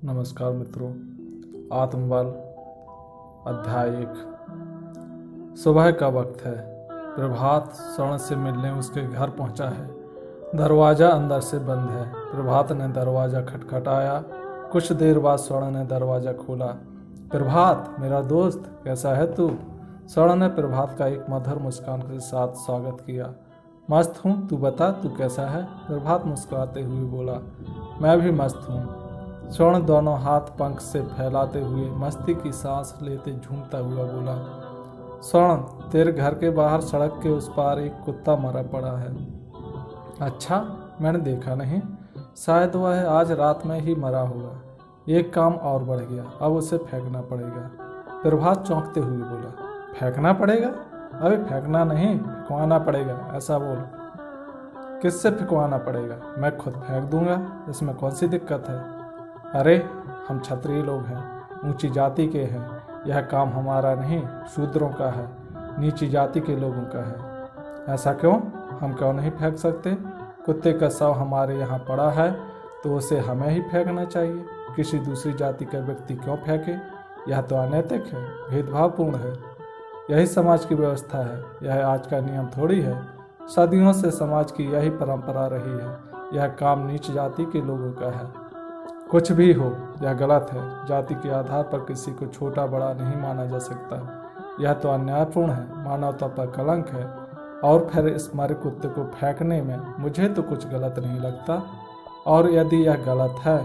नमस्कार मित्रों। आत्मबल अध्याय 1। सुबह का वक्त है। प्रभात स्वर्ण से मिलने उसके घर पहुंचा है। दरवाज़ा अंदर से बंद है। प्रभात ने दरवाज़ा खटखटाया। कुछ देर बाद स्वर्ण ने दरवाज़ा खोला। प्रभात, मेरा दोस्त, कैसा है तू? स्वर्ण ने प्रभात का एक मधुर मुस्कान के साथ स्वागत किया। मस्त हूँ, तू बता, तू कैसा है? प्रभात मुस्कुराते हुए बोला। मैं भी मस्त हूँ। स्वर्ण दोनों हाथ पंख से फैलाते हुए मस्ती की सांस लेते झूमता हुआ बोला। स्वर्ण, तेरे घर के बाहर सड़क के उस पार एक कुत्ता मरा पड़ा है। अच्छा, मैंने देखा नहीं। शायद वह आज रात में ही मरा होगा। एक काम और बढ़ गया, अब उसे फेंकना पड़ेगा। प्रभात चौंकते हुए बोला। फेंकना पड़ेगा? अबे फेंकना नहीं, फेंकवाना पड़ेगा, ऐसा बोल। किससे फेंकवाना पड़ेगा? मैं खुद फेंक दूंगा, इसमें कौन सी दिक्कत है? अरे, हम क्षत्रिय लोग हैं, ऊंची जाति के हैं। यह काम हमारा नहीं, शूद्रों का है, नीची जाति के लोगों का है। ऐसा क्यों? हम क्यों नहीं फेंक सकते? कुत्ते का शव हमारे यहाँ पड़ा है तो उसे हमें ही फेंकना चाहिए। किसी दूसरी जाति का व्यक्ति क्यों फेंके? यह तो अनैतिक है, भेदभावपूर्ण है। यही समाज की व्यवस्था है, यह आज का नियम थोड़ी है। सदियों से समाज की यही परंपरा रही है। यह काम नीच जाति के लोगों का है। कुछ भी हो, यह गलत है। जाति के आधार पर किसी को छोटा बड़ा नहीं माना जा सकता। यह तो अन्यायपूर्ण है, मानवता पर कलंक है। और फिर इस मरे कुत्ते को फेंकने में मुझे तो कुछ गलत नहीं लगता। और यदि यह गलत है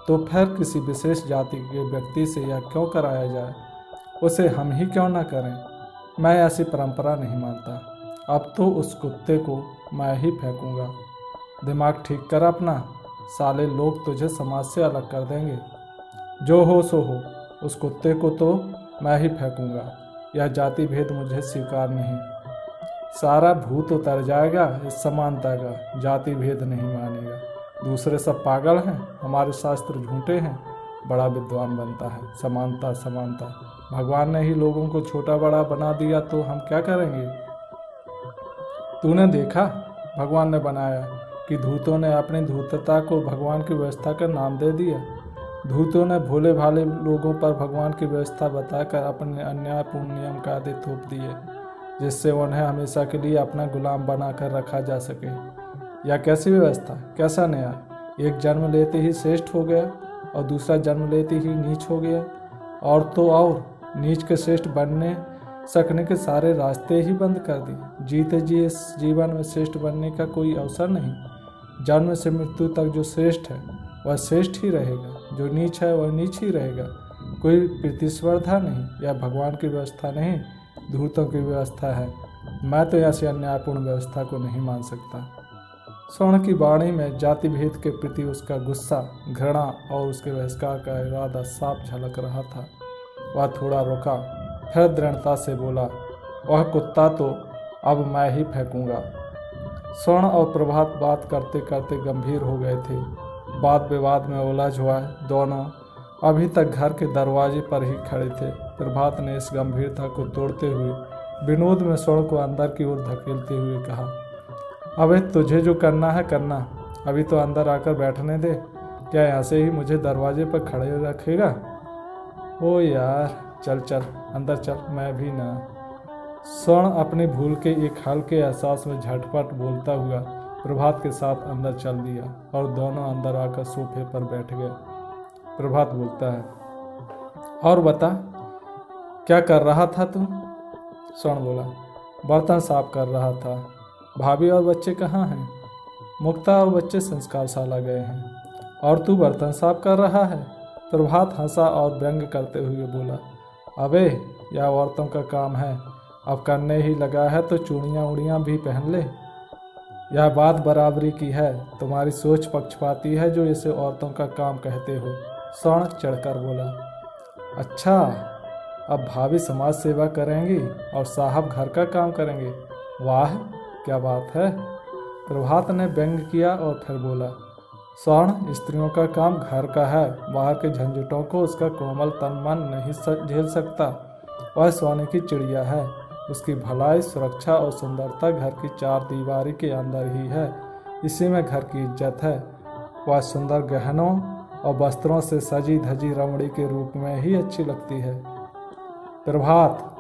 तो फिर किसी विशेष जाति के व्यक्ति से यह क्यों कराया जाए? उसे हम ही क्यों ना करें? मैं ऐसी परंपरा नहीं मानता। अब तो उस कुत्ते को मैं ही फेंकूंगा। दिमाग ठीक कर अपना, साले लोग तुझे समाज से अलग कर देंगे। जो हो सो हो, उस कुत्ते को तो मैं ही फेंकूंगा। यह जाति भेद मुझे स्वीकार नहीं। सारा भूत उतर जाएगा इस समानता का। जाति भेद नहीं मानेगा। दूसरे सब पागल हैं, हमारे शास्त्र झूठे हैं। बड़ा विद्वान बनता है, समानता समानता। भगवान ने ही लोगों को छोटा बड़ा बना दिया तो हम क्या करेंगे? तूने देखा, भगवान ने बनाया कि धूतों ने अपनी धूर्तता को भगवान की व्यवस्था का नाम दे दिया। धूतों ने भोले भाले लोगों पर भगवान की व्यवस्था बताकर अपने अन्यायपूर्ण नियम कायदे थोप दिए, जिससे उन्हें हमेशा के लिए अपना गुलाम बनाकर रखा जा सके। यह कैसी व्यवस्था, कैसा न्याय? एक जन्म लेते ही श्रेष्ठ हो गया और दूसरा जन्म लेते ही नीच हो गया। और तो और नीच के श्रेष्ठ बनने सकने के सारे रास्ते ही बंद कर दिए। जीते जी इस जीवन में श्रेष्ठ बनने का कोई अवसर नहीं। जन्म से मृत्यु तक जो श्रेष्ठ है वह श्रेष्ठ ही रहेगा, जो नीच है वह नीच ही रहेगा। कोई प्रतिस्पर्धा नहीं। यह भगवान की व्यवस्था नहीं, धूर्तों की व्यवस्था है। मैं तो ऐसी अन्यायपूर्ण व्यवस्था को नहीं मान सकता। स्वर्ण की वाणी में जाति भेद के प्रति उसका गुस्सा, घृणा और उसके बहिष्कार का इरादा साफ झलक रहा था। वह थोड़ा रुका, फिर दृढ़ता से बोला, वह कुत्ता तो अब मैं ही फेंकूंगा। स्वर्ण और प्रभात बात करते करते गंभीर हो गए थे। वाद विवाद में उलझ हुआ दोनों अभी तक घर के दरवाजे पर ही खड़े थे। प्रभात ने इस गंभीरता को तोड़ते हुए विनोद में स्वर्ण को अंदर की ओर धकेलते हुए कहा, अबे तुझे जो करना है करना, अभी तो अंदर आकर बैठने दे। क्या ऐसे ही मुझे दरवाजे पर खड़े रखेगा? ओ यार, चल चल अंदर चल, मैं भी ना। स्वर्ण अपनी भूल के एक हल्के एहसास में झटपट बोलता हुआ प्रभात के साथ अंदर चल दिया और दोनों अंदर आकर सोफे पर बैठ गए। प्रभात बोलता है, और बता, क्या कर रहा था तू? स्वर्ण बोला, बर्तन साफ कर रहा था। भाभी और बच्चे कहाँ हैं? मुक्ता और बच्चे संस्कारशाला गए हैं। और तू बर्तन साफ कर रहा है? प्रभात हंसा और व्यंग करते हुए बोला, अबे यह औरतों का काम है, अब करने ही लगा है तो चूड़ियाँ उड़ियाँ भी पहन ले। यह बात बराबरी की है। तुम्हारी सोच पक्षपाती है जो इसे औरतों का काम कहते हो। स्वर्ण चढ़कर बोला, अच्छा, अब भाभी समाज सेवा करेंगी और साहब घर का काम करेंगे। वाह, क्या बात है। प्रभात ने व्यंग किया और फिर बोला, स्वर्ण, स्त्रियों का काम घर का है। बाहर के झंझटों को उसका कोमल तन मन नहीं झेल सकता। वह सोने की चिड़िया है। उसकी भलाई, सुरक्षा और सुंदरता घर की चार दीवारी के अंदर ही है। इसी में घर की इज्जत है। वह सुंदर गहनों और वस्त्रों से सजी धजी रमणी के रूप में ही अच्छी लगती है। प्रभात,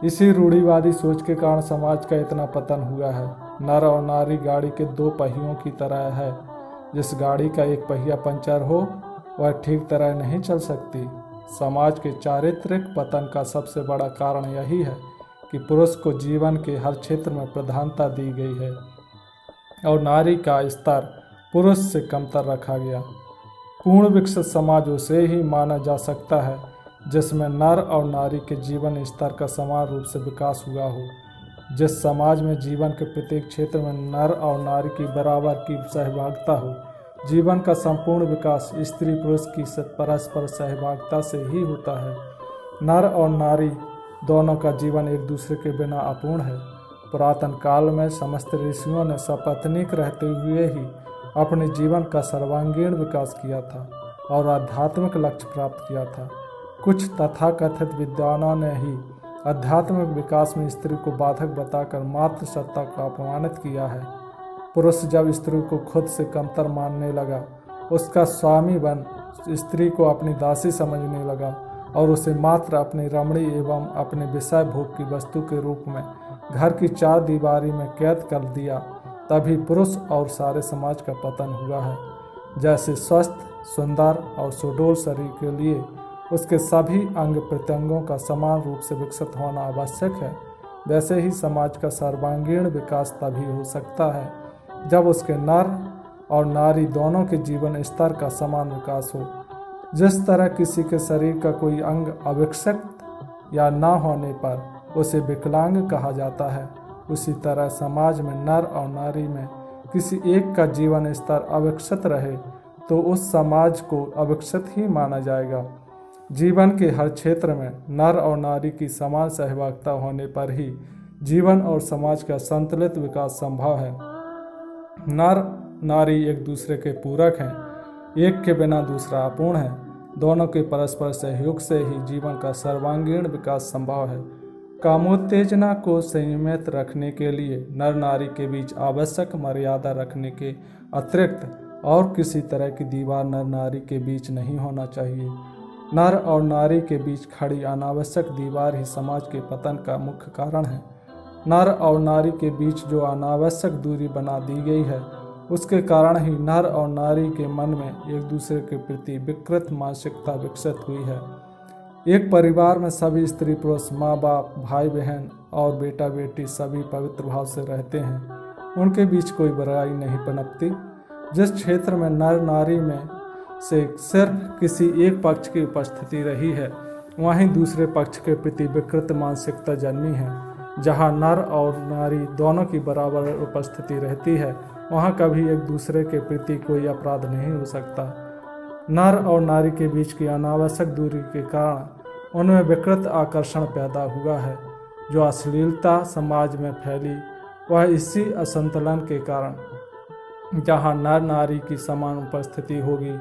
इसी रूढ़िवादी सोच के कारण समाज का इतना पतन हुआ है। नर और नारी गाड़ी के दो पहियों की तरह है। जिस गाड़ी का एक पहिया पंचर हो वह ठीक तरह नहीं चल सकती। समाज के चारित्रिक पतन का सबसे बड़ा कारण यही है कि पुरुष को जीवन के हर क्षेत्र में प्रधानता दी गई है और नारी का स्तर पुरुष से कमतर रखा गया। पूर्ण विकसित समाज उसे ही माना जा सकता है जिसमें नर और नारी के जीवन स्तर का समान रूप से विकास हुआ हो। जिस समाज में जीवन के प्रत्येक क्षेत्र में नर और नारी की बराबर की सहभागिता हो, जीवन का संपूर्ण विकास स्त्री पुरुष की परस्पर सहभागिता से ही होता है। नर और नारी दोनों का जीवन एक दूसरे के बिना अपूर्ण है। पुरातन काल में समस्त ऋषियों ने सपत्नीक रहते हुए ही अपने जीवन का सर्वांगीण विकास किया था और आध्यात्मिक लक्ष्य प्राप्त किया था। कुछ तथाकथित विद्वानों ने ही आध्यात्मिक विकास में स्त्री को बाधक बताकर मातृ सत्ता को अपमानित किया है। पुरुष जब स्त्री को खुद से कमतर मानने लगा, उसका स्वामी बन स्त्री को अपनी दासी समझने लगा और उसे मात्र अपनी रमणी एवं अपने विषय भोग की वस्तु के रूप में घर की चार दीवारी में कैद कर दिया, तभी पुरुष और सारे समाज का पतन हुआ है। जैसे स्वस्थ, सुंदर और सुडौल शरीर के लिए उसके सभी अंग प्रत्यंगों का समान रूप से विकसित होना आवश्यक है, वैसे ही समाज का सर्वांगीण विकास तभी हो सकता है जब उसके नर और नारी दोनों के जीवन स्तर का समान विकास हो। जिस तरह किसी के शरीर का कोई अंग अविकसित या न होने पर उसे विकलांग कहा जाता है, उसी तरह समाज में नर और नारी में किसी एक का जीवन स्तर अविकसित रहे तो उस समाज को अविकसित ही माना जाएगा। जीवन के हर क्षेत्र में नर और नारी की समान सहभागिता होने पर ही जीवन और समाज का संतुलित विकास संभव है। नर नारी एक दूसरे के पूरक हैं, एक के बिना दूसरा अपूर्ण है। दोनों के परस्पर सहयोग से ही जीवन का सर्वांगीण विकास संभव है। कामोत्तेजना को संयमित रखने के लिए नर नारी के बीच आवश्यक मर्यादा रखने के अतिरिक्त और किसी तरह की दीवार नर नारी के बीच नहीं होना चाहिए। नर और नारी के बीच खड़ी अनावश्यक दीवार ही समाज के पतन का मुख्य कारण है। नर और नारी के बीच जो अनावश्यक दूरी बना दी गई है, उसके कारण ही नर और नारी के मन में एक दूसरे के प्रति विकृत मानसिकता विकसित हुई है। एक परिवार में सभी स्त्री पुरुष, माँ बाप, भाई बहन और बेटा बेटी सभी पवित्र भाव से रहते हैं। उनके बीच कोई बुराई नहीं पनपती। जिस क्षेत्र में नर नारी में से सिर्फ किसी एक पक्ष की उपस्थिति रही है, वहीं दूसरे पक्ष के प्रति विकृत मानसिकता जन्मी है। जहाँ नर और नारी दोनों की बराबर उपस्थिति रहती है, वहाँ कभी एक दूसरे के प्रति कोई अपराध नहीं हो सकता। नर और नारी के बीच की अनावश्यक दूरी के कारण उनमें विकृत आकर्षण पैदा हुआ है। जो अश्लीलता समाज में फैली वह इसी असंतुलन के कारण। जहाँ नर नारी की समान उपस्थिति होगी,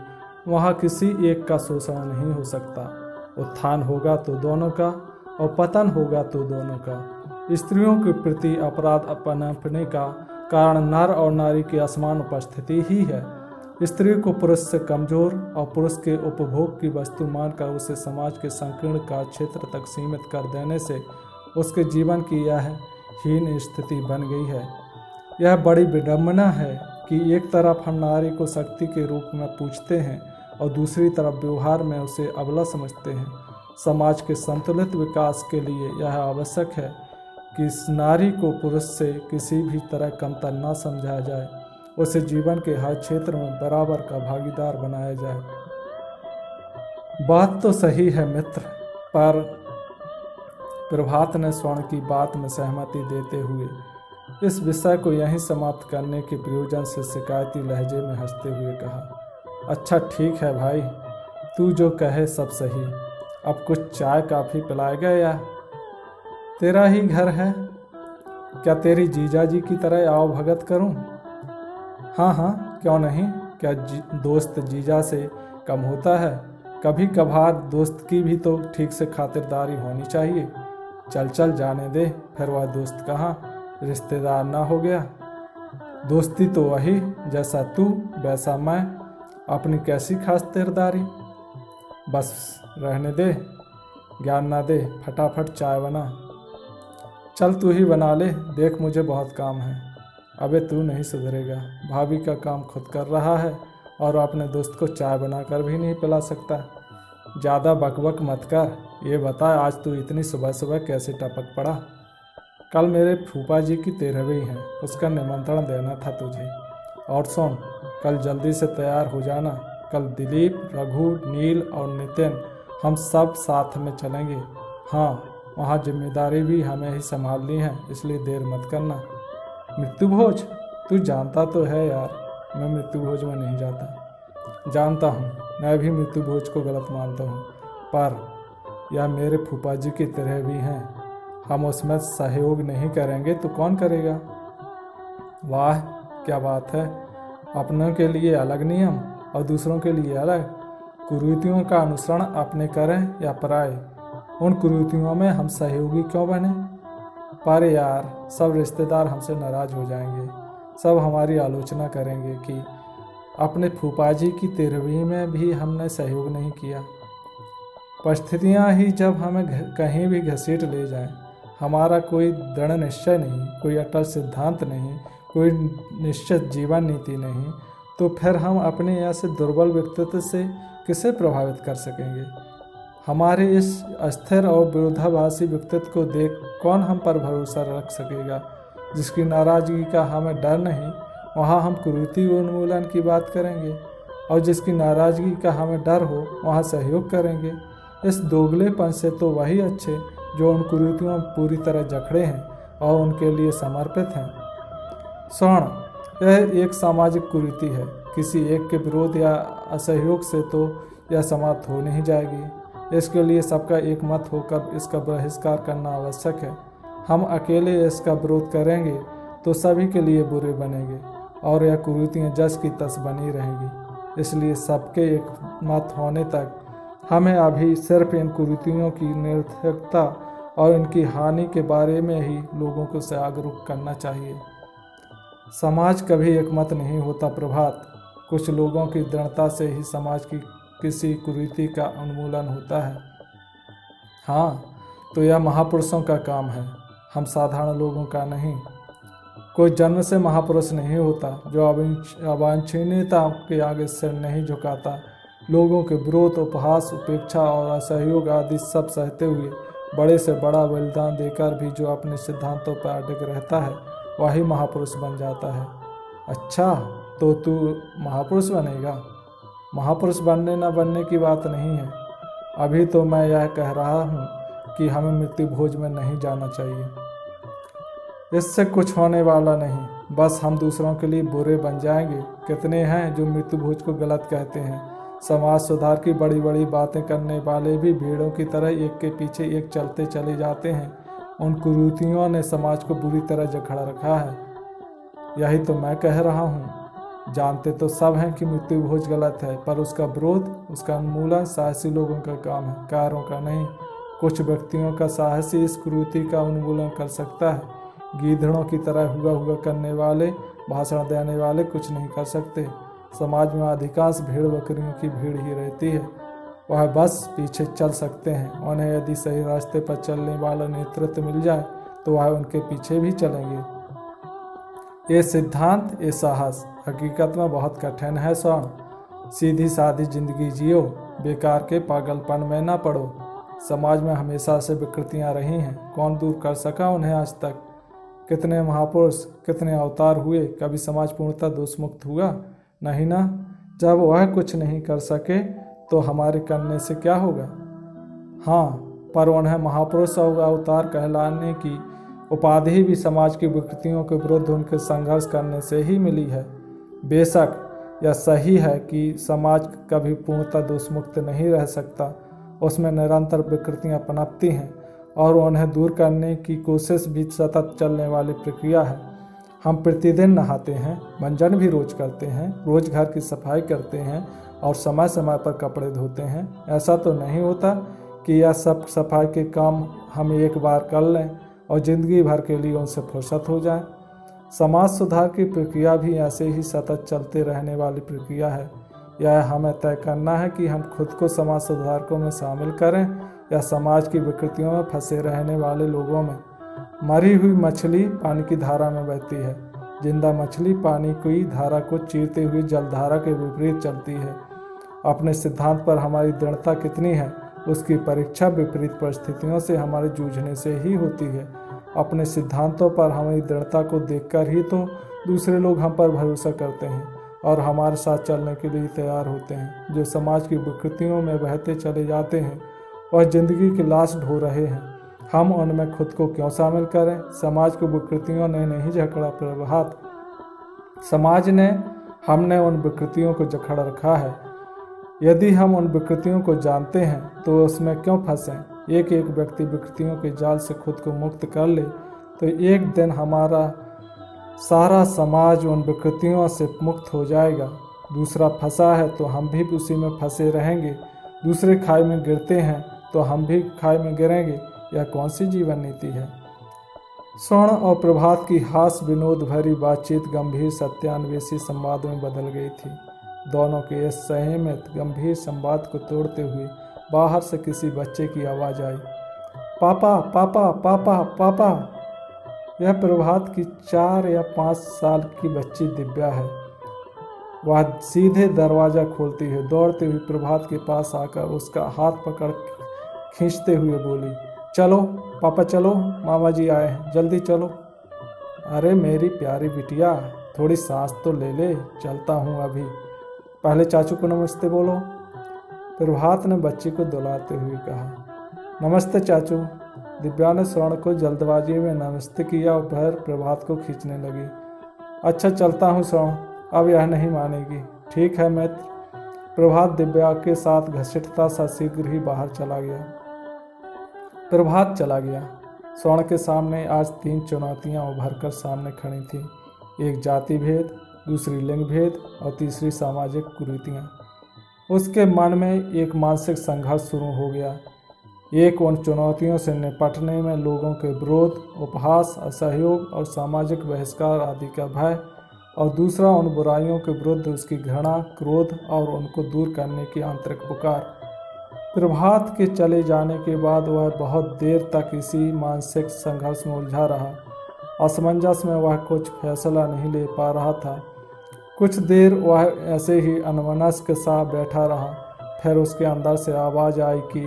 वहाँ किसी एक का शोषण नहीं हो सकता। उत्थान होगा तो दोनों का और पतन होगा तो दोनों का। स्त्रियों के प्रति अपराध पनपने का कारण नर और नारी की असमान उपस्थिति ही है। स्त्री को पुरुष से कमजोर और पुरुष के उपभोग की वस्तु मानकर उसे समाज के संकीर्ण कार्य क्षेत्र तक सीमित कर देने से उसके जीवन की यह हीन स्थिति बन गई है। यह बड़ी विडंबना है कि एक तरफ हम नारी को शक्ति के रूप में पूजते हैं और दूसरी तरफ व्यवहार में उसे अबला समझते हैं। समाज के संतुलित विकास के लिए यह आवश्यक है कि इस नारी को पुरुष से किसी भी तरह कमतर न समझा जाए, उसे जीवन के हर क्षेत्र में बराबर का भागीदार बनाया जाए। बात तो सही है मित्र, पर प्रभात ने स्वर्ण की बात में सहमति देते हुए इस विषय को यहीं समाप्त करने के प्रयोजन से शिकायती लहजे में हंसते हुए कहा, अच्छा ठीक है भाई, तू जो कहे सब सही। अब कुछ चाय काफ़ी पिलाएगा या? तेरा ही घर है, क्या तेरी जीजा जी की तरह आओ भगत करूं? हाँ हाँ, क्यों नहीं, क्या दोस्त जीजा से कम होता है? कभी कभार दोस्त की भी तो ठीक से खातिरदारी होनी चाहिए। चल चल जाने दे, फिर वह दोस्त कहाँ रिश्तेदार ना हो गया। दोस्ती तो वही, जैसा तू वैसा मैं। अपनी कैसी खातिरदारी। बस रहने दे, ज्ञान ना दे, फटाफट चाय बना। चल तू ही बना ले, देख मुझे बहुत काम है। अबे तू नहीं सुधरेगा, भाभी का काम खुद कर रहा है और अपने दोस्त को चाय बनाकर भी नहीं पिला सकता। ज़्यादा बकबक मत कर, ये बता आज तू इतनी सुबह सुबह कैसे टपक पड़ा। कल मेरे फूफा जी की 13वीं है, उसका निमंत्रण देना था तुझे। और सुन, कल जल्दी से तैयार हो जाना। कल दिलीप, रघु, नील और नितिन हम सब साथ में चलेंगे। हाँ, वहाँ जिम्मेदारी भी हमें ही संभालनी है, इसलिए देर मत करना। मृत्यु भोज? तू जानता तो है यार, मैं मृत्यु भोज में नहीं जाता। जानता हूँ, मैं भी मृत्यु भोज को गलत मानता हूँ, पर यह मेरे फूफा जी की तरह भी हैं। हम उसमें सहयोग नहीं करेंगे तो कौन करेगा। वाह क्या बात है, अपनों के लिए अलग नियम और दूसरों के लिए अलग। कुरीतियों का अनुसरण अपने करें या पराए, उन कुरीतियों में हम सहयोगी क्यों बने। पर यार, सब रिश्तेदार हमसे नाराज हो जाएंगे, सब हमारी आलोचना करेंगे कि अपने फूफा जी की 13वीं में भी हमने सहयोग नहीं किया। परिस्थितियाँ ही जब हमें कहीं भी घसीट ले जाएं, हमारा कोई दृढ़ निश्चय नहीं, कोई अटल सिद्धांत नहीं, कोई निश्चित जीवन नीति नहीं, तो फिर हम अपने ऐसे दुर्बल व्यक्तित्व से किसे प्रभावित कर सकेंगे। हमारे इस अस्थिर और विरोधाभासी व्यक्तित्व को देख कौन हम पर भरोसा रख सकेगा। जिसकी नाराजगी का हमें डर नहीं, वहाँ हम कुरीति उन्मूलन की बात करेंगे, और जिसकी नाराजगी का हमें डर हो वहाँ सहयोग करेंगे। इस दोगलेपन से तो वही अच्छे जो उन कुरीतियों में पूरी तरह जकड़े हैं और उनके लिए समर्पित हैं। स्वर्ण, यह एक सामाजिक कुरीति है। किसी एक के विरोध या असहयोग से तो यह समाप्त हो नहीं जाएगी। इसके लिए सबका एक मत होकर इसका बहिष्कार करना आवश्यक है। हम अकेले इसका विरोध करेंगे तो सभी के लिए बुरे बनेंगे और यह कुरीतियाँ जस की तस बनी रहेंगी। इसलिए सबके एक मत होने तक हमें अभी सिर्फ इन कुरीतियों की निरर्थकता और इनकी हानि के बारे में ही लोगों को जागरूक करना चाहिए। समाज कभी एक मत नहीं होता प्रभात, कुछ लोगों की दृढ़ता से ही समाज की किसी कुरीति का उन्मूलन होता है। हाँ, तो यह महापुरुषों का काम है, हम साधारण लोगों का नहीं। कोई जन्म से महापुरुष नहीं होता जो अवांछनीयता के आगे सिर नहीं झुकाता। लोगों के विरोध, उपहास, उपेक्षा और असहयोग आदि सब सहते हुए बड़े से बड़ा बलिदान देकर भी जो अपने सिद्धांतों पर अटक रहता है वही महापुरुष बन जाता है। अच्छा, तो तू महापुरुष बनेगा? महापुरुष बनने न बनने की बात नहीं है। अभी तो मैं यह कह रहा हूँ कि हमें मृत्यु भोज में नहीं जाना चाहिए। इससे कुछ होने वाला नहीं, बस हम दूसरों के लिए बुरे बन जाएंगे। कितने हैं जो मृत्यु भोज को गलत कहते हैं। समाज सुधार की बड़ी बड़ी बातें करने वाले भी भीड़ों की तरह एक के पीछे एक चलते चले जाते हैं। उन कुरीतियों ने समाज को बुरी तरह जकड़ा रखा है। यही तो मैं कह रहा हूँ। जानते तो सब हैं कि मृत्यु भोज गलत है, पर उसका विरोध, उसका उन्मूलन साहसी लोगों का काम है, कारों का नहीं। कुछ व्यक्तियों का साहस ही इस कुरीति का उन्मूलन कर सकता है। गीदड़ों की तरह हुआ करने वाले, भाषण देने वाले कुछ नहीं कर सकते। समाज में अधिकांश भेड़ बकरियों की भीड़ ही रहती है, वह बस पीछे चल सकते हैं। उन्हें यदि सही रास्ते पर चलने वाला नेतृत्व मिल जाए तो वह उनके पीछे भी चलेंगे। ये सिद्धांत, ये साहस हकीकत में बहुत कठिन है स्वर्ण। सीधी सादी जिंदगी जियो, बेकार के पागलपन में ना पड़ो। समाज में हमेशा से विकृतियाँ रही हैं, कौन दूर कर सका उन्हें आज तक। कितने महापुरुष, कितने अवतार हुए, कभी समाज पूर्णतः दोषमुक्त हुआ? नहीं ना। जब वह कुछ नहीं कर सके तो हमारे करने से क्या होगा। हाँ, पर उन्हें महापुरुष और अवतार कहलाने की उपाधि भी समाज की विकृतियों के विरुद्ध उनके संघर्ष करने से ही मिली है। बेशक यह सही है कि समाज कभी पूर्णतः दोषमुक्त नहीं रह सकता, उसमें निरंतर विकृतियाँ पनपती हैं और उन्हें दूर करने की कोशिश भी सतत चलने वाली प्रक्रिया है। हम प्रतिदिन नहाते हैं, मंजन भी रोज करते हैं, रोज घर की सफाई करते हैं और समय समय पर कपड़े धोते हैं। ऐसा तो नहीं होता कि यह सब सफाई के काम हम एक बार कर लें और ज़िंदगी भर के लिए उनसे फुर्सत हो जाए। समाज सुधार की प्रक्रिया भी ऐसे ही सतत चलते रहने वाली प्रक्रिया है। यह हमें तय करना है कि हम खुद को समाज सुधारकों में शामिल करें या समाज की विकृतियों में फंसे रहने वाले लोगों में। मरी हुई मछली पानी की धारा में बहती है। जिंदा मछली पानी की धारा को चीरते हुए जलधारा के विपरीत चलती है। अपने सिद्धांत पर हमारी दृढ़ता कितनी है, उसकी परीक्षा विपरीत परिस्थितियों से हमारे जूझने से ही होती है। अपने सिद्धांतों पर हमारी दृढ़ता को देखकर ही तो दूसरे लोग हम पर भरोसा करते हैं और हमारे साथ चलने के लिए तैयार होते हैं। जो समाज की विकृतियों में बहते चले जाते हैं और जिंदगी की लाश ढो रहे हैं, हम उनमें खुद को क्यों शामिल करें? समाज की विकृतियों ने नहीं जकड़ा प्रभात, समाज ने, हमने उन विकृतियों को जकड़ रखा है। यदि हम उन विकृतियों को जानते हैं तो उसमें क्यों फंसें? एक एक व्यक्ति विकृतियों के जाल से खुद को मुक्त कर ले तो एक दिन हमारा सारा समाज उन विकृतियों से मुक्त हो जाएगा। दूसरा फंसा है तो हम भी उसी में फंसे रहेंगे। दूसरे खाई में गिरते हैं तो हम भी खाई में गिरेंगे। यह कौन सी जीवन नीति है? स्वर्ण और प्रभात की हास्य विनोद भरी बातचीत गंभीर सत्यान्वेषी संवाद में बदल गई थी। दोनों के इस संयमित गंभीर संवाद को तोड़ते हुए बाहर से किसी बच्चे की आवाज़ आई, पापा पापा पापा पापा। यह प्रभात की 4 या 5 साल की बच्ची दिव्या है। वह सीधे दरवाज़ा खोलती है, दौड़ते हुए प्रभात के पास आकर उसका हाथ पकड़ खींचते हुए बोली, चलो पापा चलो, मामा जी आए हैं, जल्दी चलो। अरे मेरी प्यारी बिटिया, थोड़ी सांस तो ले ले, चलता हूँ अभी, पहले चाचू को नमस्ते बोलो। प्रभात ने बच्ची को दुलारते हुए कहा। नमस्ते चाचू। दिव्या ने स्वर्ण को जल्दबाजी में नमस्ते किया और फिर प्रभात को खींचने लगी। अच्छा चलता हूँ स्वर्ण, अब यह नहीं मानेगी। ठीक है मित्र। प्रभात दिव्या के साथ घसीटता सा शीघ्र ही बाहर चला गया। प्रभात चला गया। स्वर्ण के सामने आज 3 चुनौतियां उभर कर सामने खड़ी थीं। एक जाति भेद, दूसरी लिंग भेद और तीसरी सामाजिक कुरीतियाँ। उसके मन में एक मानसिक संघर्ष शुरू हो गया। एक उन चुनौतियों से निपटने में लोगों के विरोध, उपहास, असहयोग और सामाजिक बहिष्कार आदि का भय, और दूसरा उन बुराइयों के विरुद्ध उसकी घृणा, क्रोध और उनको दूर करने की आंतरिक पुकार। प्रभात के चले जाने के बाद वह बहुत देर तक इसी मानसिक संघर्ष में उलझा रहा। असमंजस में वह कुछ फैसला नहीं ले पा रहा था। कुछ देर वह ऐसे ही अनमनस्क सा बैठा रहा। फिर उसके अंदर से आवाज़ आई कि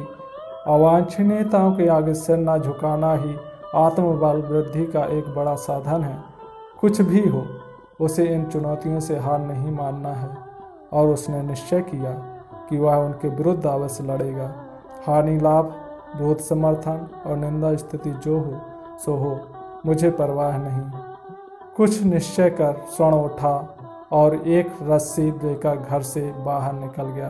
अवांछनीयताओं के आगे सिर न झुकाना ही आत्मबल वृद्धि का एक बड़ा साधन है। कुछ भी हो, उसे इन चुनौतियों से हार नहीं मानना है। और उसने निश्चय किया कि वह उनके विरुद्ध अवश्य लड़ेगा। हानि लाभ, विरोध समर्थन और निंदा स्थिति जो हो सो हो, मुझे परवाह नहीं। कुछ निश्चय कर स्वर्ण उठा और एक रस्सी लेकर घर से बाहर निकल गया।